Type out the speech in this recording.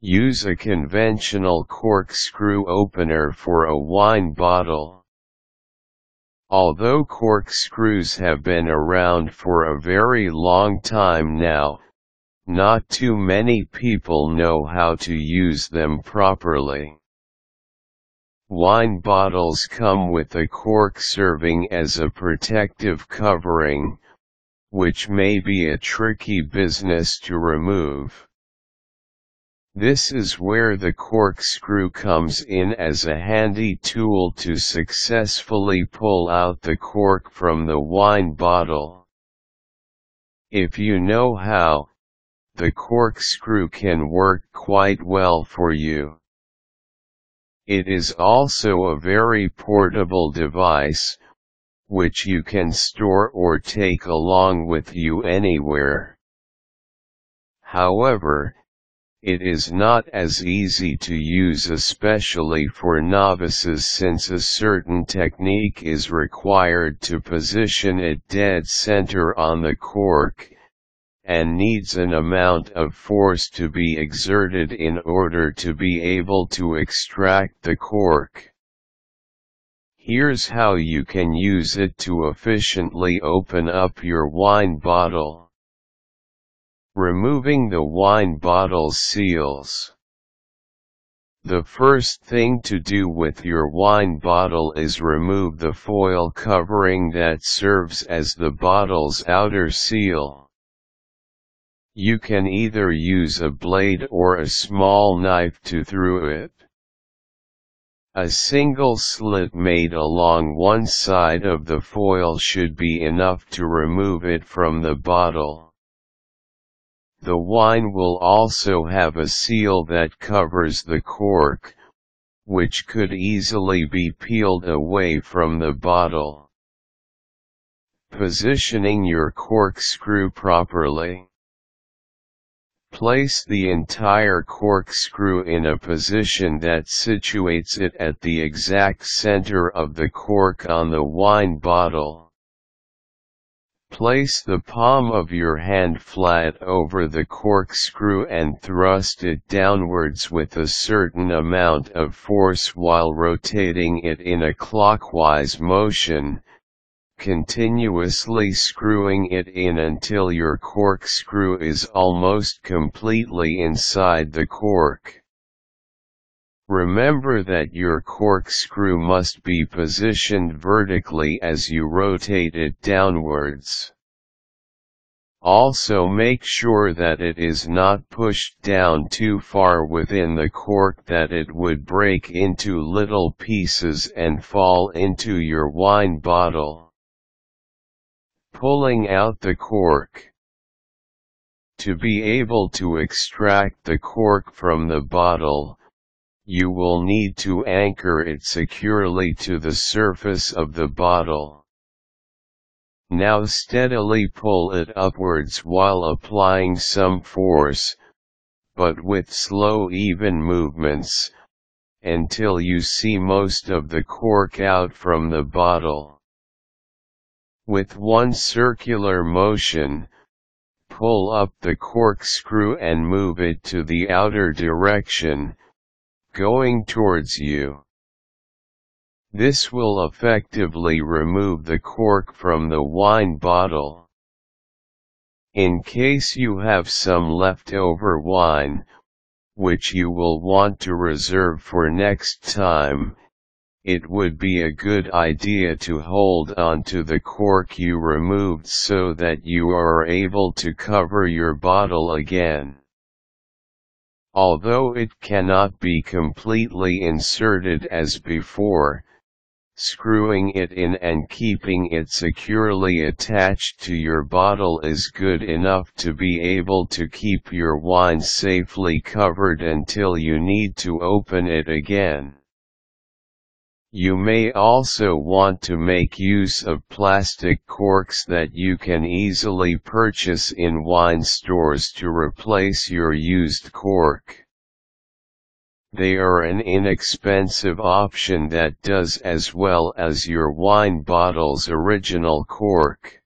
Use a conventional corkscrew opener for a wine bottle. Although corkscrews have been around for a very long time now, not too many people know how to use them properly. Wine bottles come with a cork serving as a protective covering, which may be a tricky business to remove. This is where the corkscrew comes in as a handy tool to successfully pull out the cork from the wine bottle. If you know how, the corkscrew can work quite well for you. It is also a very portable device, which you can store or take along with you anywhere. However, it is not as easy to use, especially for novices, since a certain technique is required to position it dead center on the cork, and needs an amount of force to be exerted in order to be able to extract the cork. Here's how you can use it to efficiently open up your wine bottle. Removing the wine bottle's seals. The first thing to do with your wine bottle is remove the foil covering that serves as the bottle's outer seal. You can either use a blade or a small knife to through it. A single slit made along one side of the foil should be enough to remove it from the bottle. The wine will also have a seal that covers the cork, which could easily be peeled away from the bottle. Positioning your corkscrew properly. Place the entire corkscrew in a position that situates it at the exact center of the cork on the wine bottle. Place the palm of your hand flat over the corkscrew and thrust it downwards with a certain amount of force while rotating it in a clockwise motion, continuously screwing it in until your corkscrew is almost completely inside the cork. Remember that your corkscrew must be positioned vertically as you rotate it downwards. Also make sure that it is not pushed down too far within the cork that it would break into little pieces and fall into your wine bottle. Pulling out the cork. To be able to extract the cork from the bottle, you will need to anchor it securely to the surface of the bottle. Now steadily pull it upwards while applying some force, but with slow even movements, until you see most of the cork out from the bottle. With one circular motion, pull up the corkscrew and move it to the outer direction, going towards you. This will effectively remove the cork from the wine bottle. In case you have some leftover wine, which you will want to reserve for next time, it would be a good idea to hold on to the cork you removed so that you are able to cover your bottle again. Although it cannot be completely inserted as before, screwing it in and keeping it securely attached to your bottle is good enough to be able to keep your wine safely covered until you need to open it again. You may also want to make use of plastic corks that you can easily purchase in wine stores to replace your used cork. They are an inexpensive option that does as well as your wine bottle's original cork.